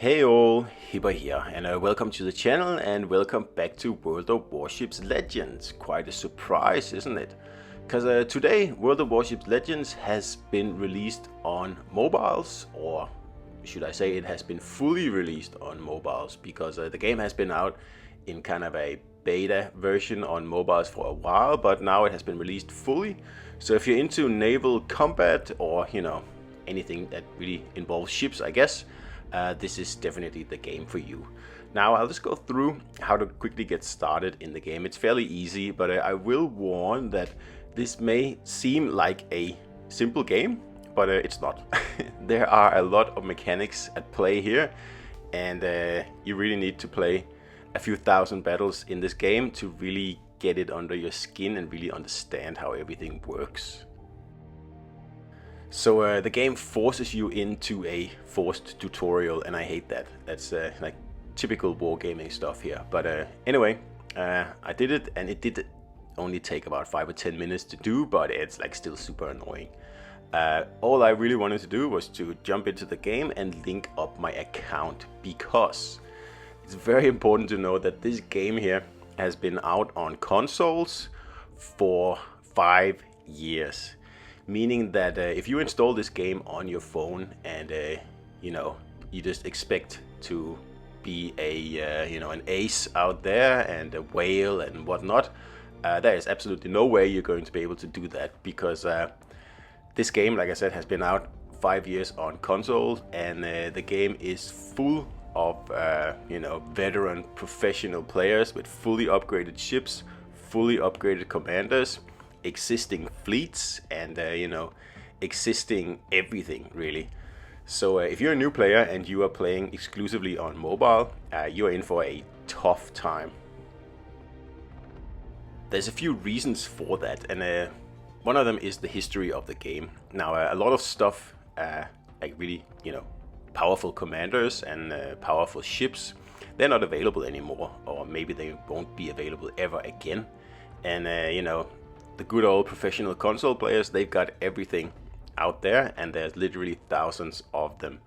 Hey all, Hibber here, and welcome to the channel and welcome back to World of Warships Legends. Quite a surprise, isn't it? Because today World of Warships Legends has been released on mobiles, or should I say it has been fully released on mobiles, because the game has been out in kind of a beta version on mobiles for a while, but now it has been released fully. So if you're into naval combat or, anything that really involves ships, I guess, this is definitely the game for you. Now I'll just go through how to quickly get started in the game. It's fairly easy, but I will warn that this may seem like a simple game, but it's not. There are a lot of mechanics at play here, and you really need to play a few thousand battles in this game to really get it under your skin and really understand how everything works. So the game forces you into a forced tutorial, and I hate that. That's like typical wargaming stuff here. But anyway, I did it, and it did only take about 5 or 10 minutes to do, but it's like still super annoying. All I really wanted to do was to jump into the game and link up my account, because it's very important to know that this game here has been out on consoles for 5 years. Meaning that if you install this game on your phone and you just expect to be an ace out there and a whale and whatnot, there is absolutely no way you're going to be able to do that, because this game, like I said, has been out 5 years on consoles, and the game is full of veteran professional players with fully upgraded ships, fully upgraded commanders, existing fleets, and existing everything really. So if you're a new player and you are playing exclusively on mobile, you're in for a tough time. There's a few reasons for that, and one of them is the history of the game. Now a lot of stuff, like really powerful commanders and powerful ships, they're not available anymore, or maybe they won't be available ever again. And the good old professional console players, they've got everything out there, and there's literally thousands of them.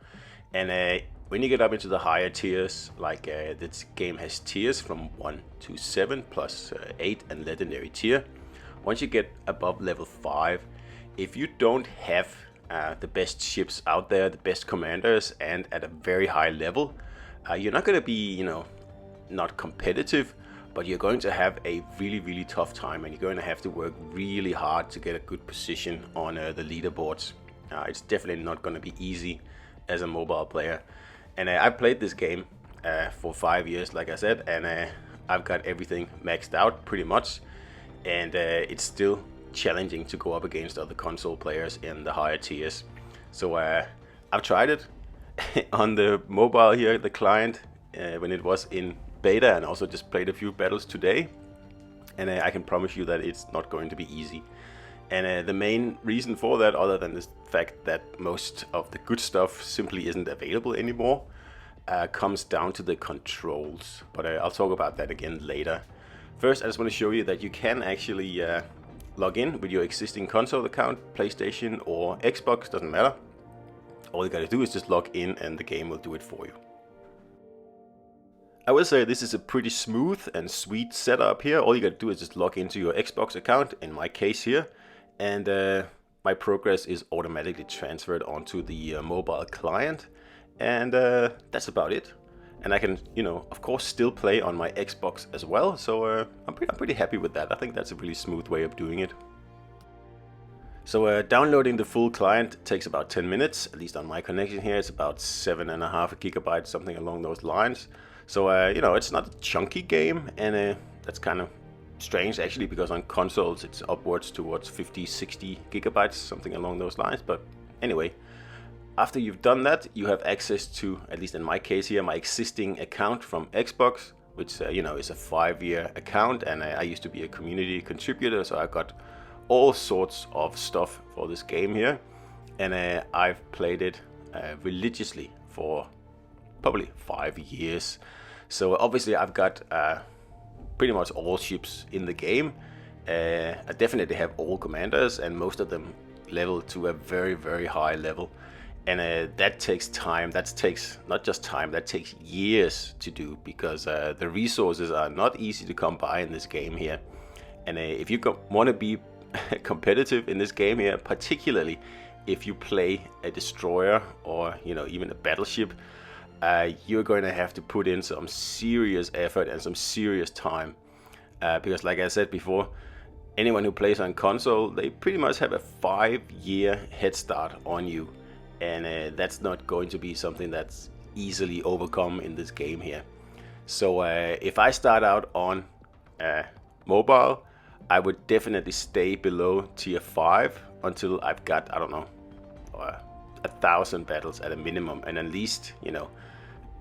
And when you get up into the higher tiers, like this game has tiers from 1 to 7 plus 8 and legendary tier. Once you get above level 5, if you don't have the best ships out there, the best commanders, and at a very high level, you're not going to be not competitive, but you're going to have a really tough time, and you're going to have to work really hard to get a good position on the leaderboards. It's definitely not going to be easy as a mobile player. And I played this game for 5 years, like I said, and I've got everything maxed out pretty much. And it's still challenging to go up against other console players in the higher tiers. So I've tried it on the mobile here, the client, when it was in beta, and also just played a few battles today, and I can promise you that it's not going to be easy. And the main reason for that, other than the fact that most of the good stuff simply isn't available anymore, comes down to the controls, but I'll talk about that again later. First, I just want to show you that you can actually log in with your existing console account, PlayStation or Xbox, doesn't matter. All you gotta do is just log in and the game will do it for you. I will say this is a pretty smooth and sweet setup here. All you gotta do is just log into your Xbox account, in my case here, and my progress is automatically transferred onto the mobile client, and that's about it. And I can, of course, still play on my Xbox as well, so I'm pretty happy with that. I think that's a really smooth way of doing it. So downloading the full client takes about 10 minutes, at least on my connection here. It's about 7.5 gigabytes, something along those lines. So, it's not a chunky game, and that's kind of strange actually, because on consoles it's upwards towards 50, 60 gigabytes, something along those lines. But anyway, after you've done that, you have access to, at least in my case here, my existing account from Xbox, which, is a 5-year account, and I used to be a community contributor, so I got all sorts of stuff for this game here. And I've played it religiously for probably 5 years. So obviously I've got pretty much all ships in the game. I definitely have all commanders, and most of them level to a very high level. And that takes time. That takes not just time, that takes years to do, because the resources are not easy to come by in this game here. And if you want to be competitive in this game here, particularly if you play a destroyer or even a battleship, you're going to have to put in some serious effort and some serious time, because like I said before, anyone who plays on console, they pretty much have a 5-year head start on you, and that's not going to be something that's easily overcome in this game here. So if I start out on mobile, I would definitely stay below tier 5 until I've got, I don't know, 1,000 battles at a minimum, and at least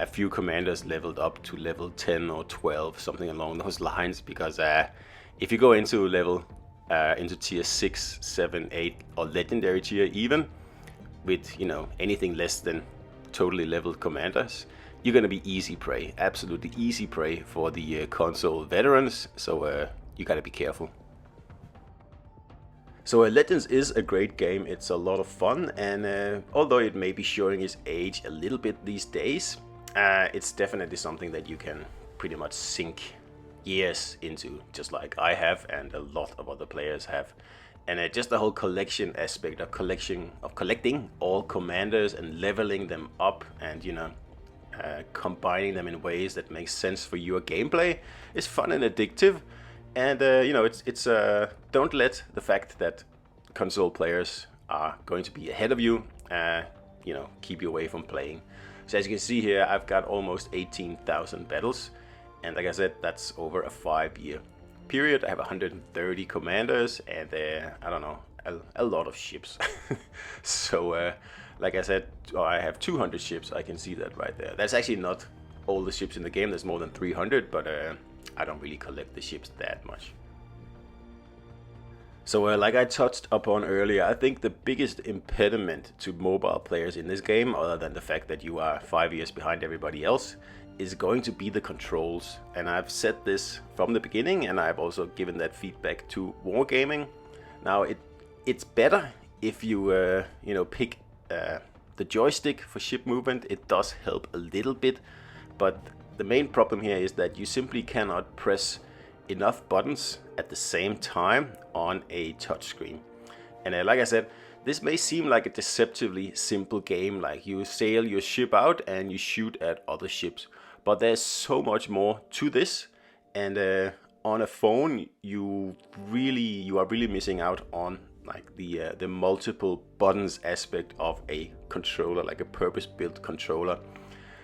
a few commanders leveled up to level 10 or 12, something along those lines, because if you go into into tier 6, 7, 8 or legendary tier even, with anything less than totally leveled commanders, you're gonna be easy prey, absolutely easy prey for the console veterans. So you gotta be careful. So Legends is a great game. It's a lot of fun, and although it may be showing its age a little bit these days, it's definitely something that you can pretty much sink years into, just like I have and a lot of other players have. And just the whole collection aspect of collecting all commanders and leveling them up, and combining them in ways that make sense for your gameplay is fun and addictive. And it's don't let the fact that console players are going to be ahead of you keep you away from playing. So as you can see here, I've got almost 18,000 battles, and like I said, that's over a 5-year period. I have 130 commanders, and I don't know, a lot of ships. So like I said, I have 200 ships. I can see that right there. That's actually not all the ships in the game. There's more than 300, but I don't really collect the ships that much. So like I touched upon earlier, I think the biggest impediment to mobile players in this game, other than the fact that you are 5 years behind everybody else, is going to be the controls. And I've said this from the beginning, and I've also given that feedback to Wargaming. Now it's better if you pick the joystick for ship movement. It does help a little bit, but the main problem here is that you simply cannot press enough buttons at the same time on a touchscreen. And like I said, this may seem like a deceptively simple game, like you sail your ship out and you shoot at other ships, but there's so much more to this. And on a phone, you are really missing out on like the multiple buttons aspect of a controller, like a purpose-built controller.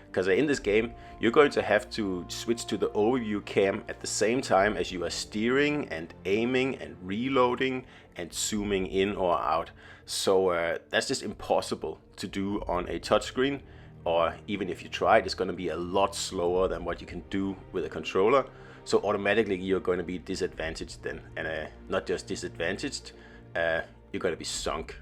Because in this game, you're going to have to switch to the overview cam at the same time as you are steering and aiming and reloading and zooming in or out. So that's just impossible to do on a touchscreen, or even if you try it, it's going to be a lot slower than what you can do with a controller. So automatically you're going to be disadvantaged then, and not just disadvantaged, you're going to be sunk.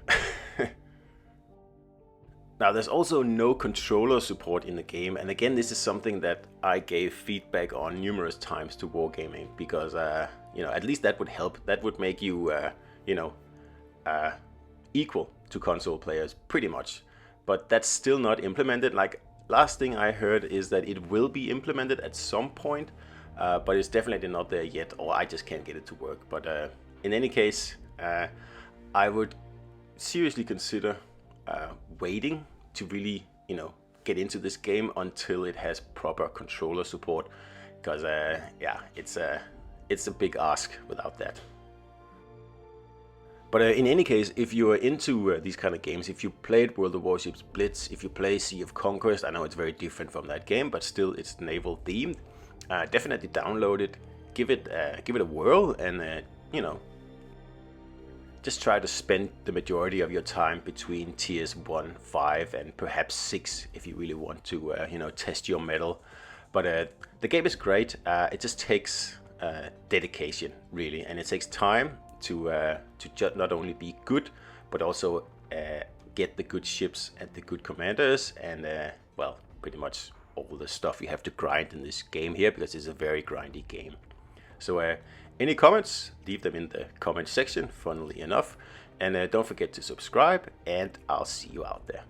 Now, there's also no controller support in the game, and again, this is something that I gave feedback on numerous times to Wargaming, because at least that would help. That would make you equal to console players pretty much. But that's still not implemented. Like, last thing I heard is that it will be implemented at some point, but it's definitely not there yet, or I just can't get it to work. But in any case, I would seriously consider waiting to really get into this game until it has proper controller support, because it's a big ask without that. But in any case, if you're into these kind of games, if you played World of Warships Blitz, if you play Sea of Conquest, I know it's very different from that game, but still it's naval themed, definitely download it, give it a whirl, and just try to spend the majority of your time between tiers 1, 5, and perhaps 6 if you really want to, test your mettle. But the game is great. It just takes dedication, really, and it takes time to not only be good, but also get the good ships and the good commanders, and pretty much all the stuff you have to grind in this game here, because it's a very grindy game. So any comments, leave them in the comment section, funnily enough. And don't forget to subscribe, and I'll see you out there.